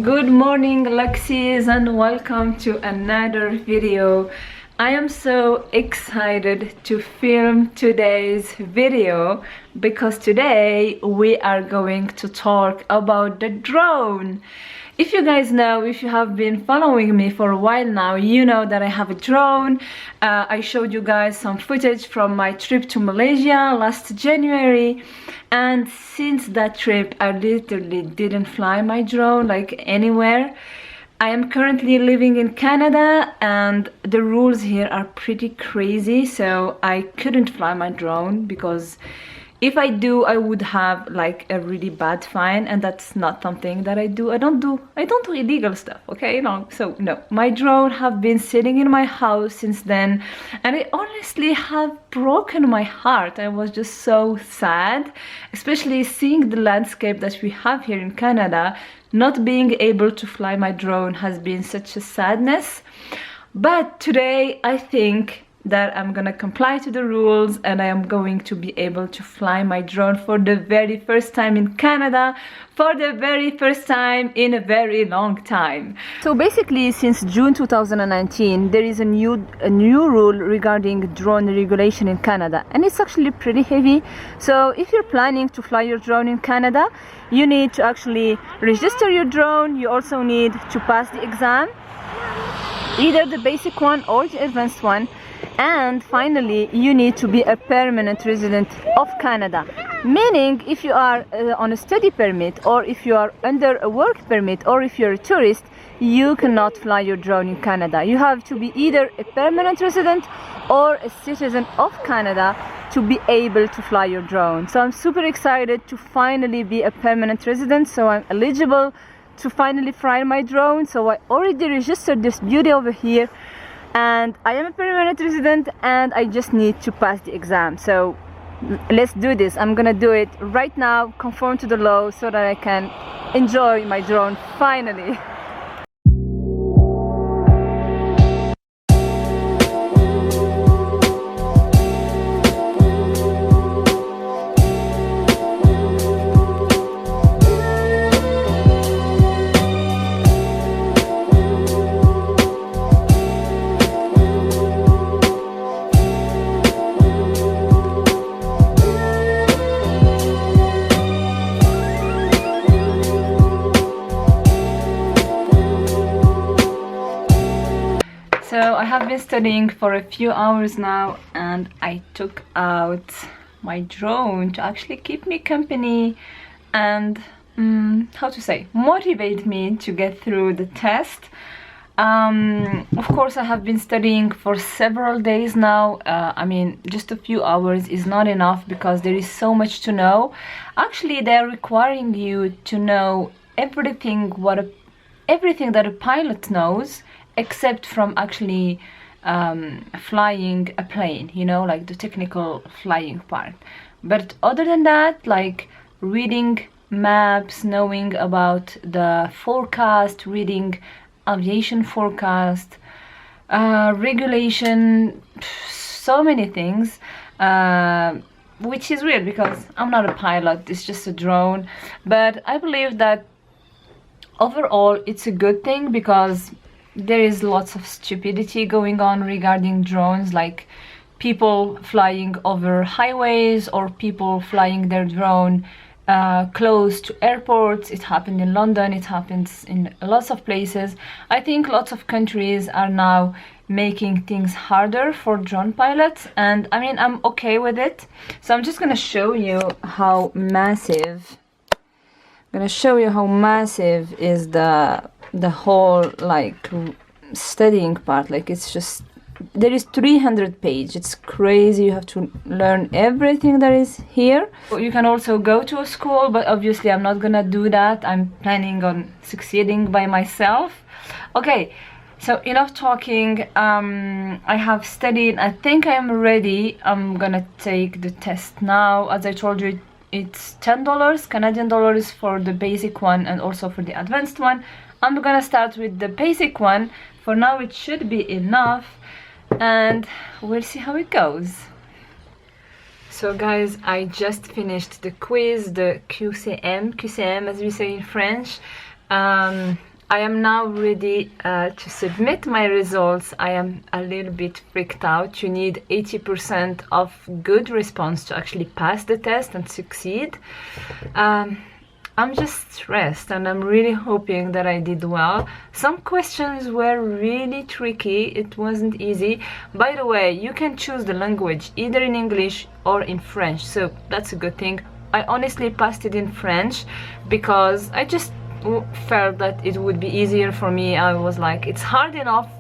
Good morning, Luxies, and welcome to another video. I am so excited to film today's video because today we are going to talk about the drone. If you guys know, if you have been following me for a while now, you know that I have a drone. I showed you guys some footage from my trip to Malaysia last January, and since that trip I literally didn't fly my drone like anywhere. I am currently living in Canada and the rules here are pretty crazy, so I couldn't fly my drone because if I do, I would have like a really bad fine, and that's not something that I do. I don't do illegal stuff, okay? No, so no. My drone have been sitting in my house since then, and it honestly have broken my heart. I was just so sad, especially seeing the landscape that we have here in Canada. Not being able to fly my drone has been such a sadness. But today I think that I'm gonna comply to the rules and I am going to be able to fly my drone for the very first time in Canada, for the very first time in a very long time. So basically, since June 2019 there is a new rule regarding drone regulation in Canada, and it's actually pretty heavy. So if you're planning to fly your drone in Canada, you need to actually register your drone. You also need to pass the exam, either the basic one or the advanced one. And finally, you need to be a permanent resident of Canada, meaning if you are on a study permit, or if you are under a work permit, or if you're a tourist, you cannot fly your drone in Canada. You have to be either a permanent resident or a citizen of Canada to be able to fly your drone. So I'm super excited to finally be a permanent resident, so I'm eligible to finally fly my drone. So I already registered this beauty over here, and I am a permanent resident and I just need to pass the exam. So let's do this. I'm gonna do it right now, conform to the law, so that I can enjoy my drone finally. So I have been studying for a few hours now, and I took out my drone to actually keep me company and how to say, motivate me to get through the test. Of course, I have been studying for several days now. I mean, just a few hours is not enough because there is so much to know. Actually, they're requiring you to know everything that a pilot knows, except from actually flying a plane, you know, like the technical flying part. But other than that, like reading maps, knowing about the forecast, reading aviation forecast, regulation, so many things, which is weird because I'm not a pilot, it's just a drone. But I believe that overall it's a good thing because there is lots of stupidity going on regarding drones, like people flying over highways or people flying their drone close to airports. It happened in London, it happens in lots of places. I think lots of countries are now making things harder for drone pilots, and I mean, I'm okay with it. So I'm just gonna show you how massive is the whole like studying part. Like, it's just, there is 300 pages. It's crazy. You have to learn everything that is here. You can also go to a school, but obviously I'm not gonna do that. I'm planning on succeeding by myself. Okay, so enough talking. I have studied. I think I am ready. I'm gonna take the test now. As I told you, it's $10 Canadian dollars for the basic one and also for the advanced one. I'm gonna start with the basic one. For now it should be enough, and we'll see how it goes. So guys, I just finished the quiz, the QCM as we say in French. I am now ready to submit my results. I am a little bit freaked out. You need 80% of good response to actually pass the test and succeed. I'm just stressed and I'm really hoping that I did well. Some questions were really tricky. It wasn't easy. By the way, you can choose the language either in English or in French, so that's a good thing. I honestly passed it in French because I just felt that it would be easier for me. I was like, it's hard enough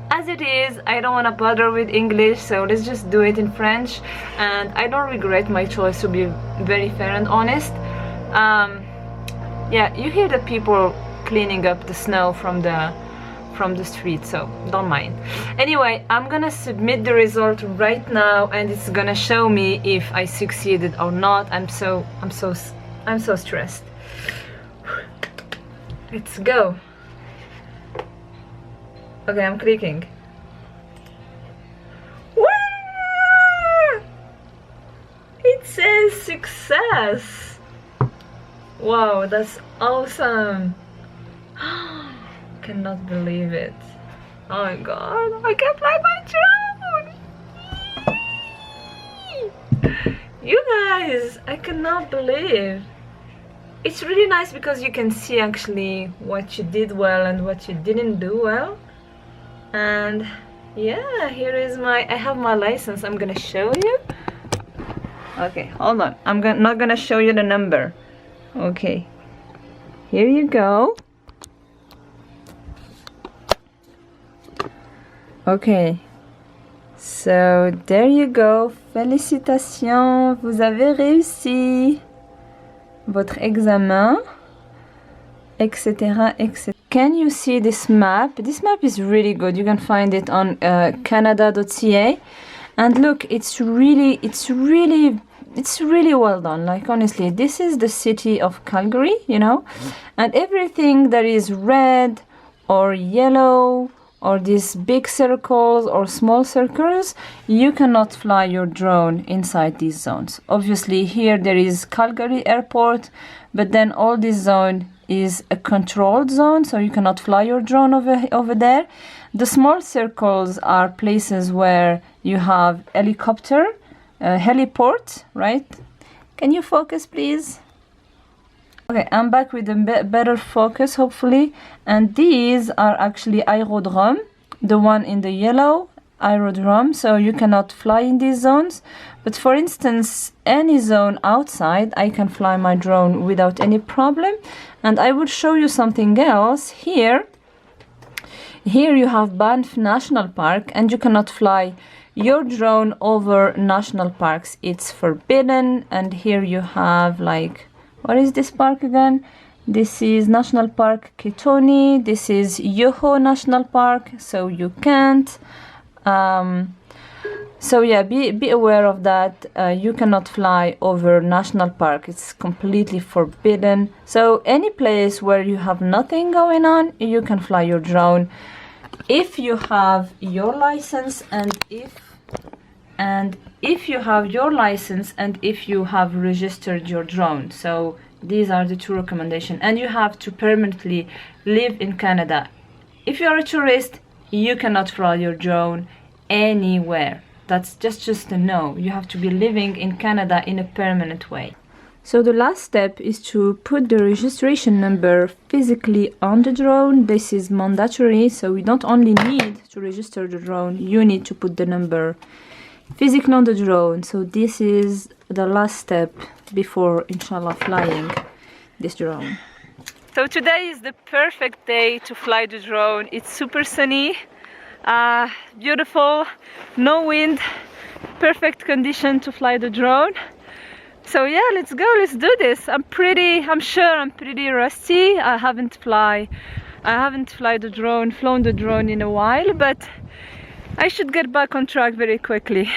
as it is. I don't want to bother with English, so let's just do it in French. And I don't regret my choice, to be very fair and honest. Yeah, you hear the people cleaning up the snow from the street, so don't mind. Anyway, I'm gonna submit the result right now and it's gonna show me if I succeeded or not. I'm so stressed. Let's go. Okay, I'm clicking. Woo! It says success. Wow, that's awesome. Cannot believe it. Oh my god, I can fly my drone. You guys, I cannot believe. It's really nice because you can see actually what you did well and what you didn't do well. And yeah, here is I have my license. I'm gonna show you. Okay, hold on. I'm not gonna show you the number. Okay, here you go. Okay, so there you go. Félicitations, vous avez réussi votre examen, etc., etc. Can you see this map? This map is really good. You can find it on canada.ca, and look, it's really well done. Like, honestly, this is the city of Calgary, you know, and everything that is red or yellow or these big circles or small circles, you cannot fly your drone inside these zones. Obviously here there is Calgary airport, but then all this zone is a controlled zone, so you cannot fly your drone over there. The small circles are places where you have helicopter, heliport, right? Can you focus, please? Okay, I'm back with a better focus, hopefully. And these are actually aerodrome, the one in the yellow, aerodrome, so you cannot fly in these zones. But for instance, any zone outside, I can fly my drone without any problem. And I will show you something else here. Here you have Banff National Park, and you cannot fly your drone over national parks. It's forbidden. And here you have, like, what is this park again? This is National Park Ketoni. This is Yoho National Park, so you can't. So yeah, be aware of that. You cannot fly over national park. It's completely forbidden. So any place where you have nothing going on, you can fly your drone if you have your license, and if you have your license and if you have registered your drone. So these are the two recommendations, and you have to permanently live in Canada. If you are a tourist, you cannot fly your drone anywhere. That's just a no. You have to be living in Canada in a permanent way. So the last step is to put the registration number physically on the drone. This is mandatory, so we don't only need to register the drone, you need to put the number physically on the drone. So this is the last step before, inshallah, flying this drone. So today is the perfect day to fly the drone. It's super sunny, beautiful, no wind, perfect condition to fly the drone. So yeah, let's go, let's do this. I'm sure I'm pretty rusty. I haven't flown the drone in a while, but I should get back on track very quickly.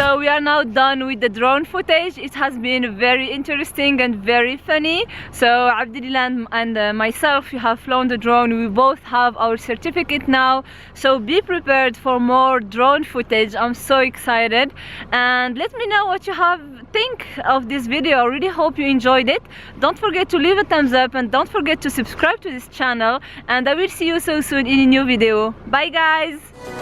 So we are now done with the drone footage. It has been very interesting and very funny. So Abdullah and myself, we have flown the drone. We both have our certificate now. So be prepared for more drone footage. I'm so excited. And let me know what you think of this video. I really hope you enjoyed it. Don't forget to leave a thumbs up and don't forget to subscribe to this channel. And I will see you so soon in a new video. Bye guys!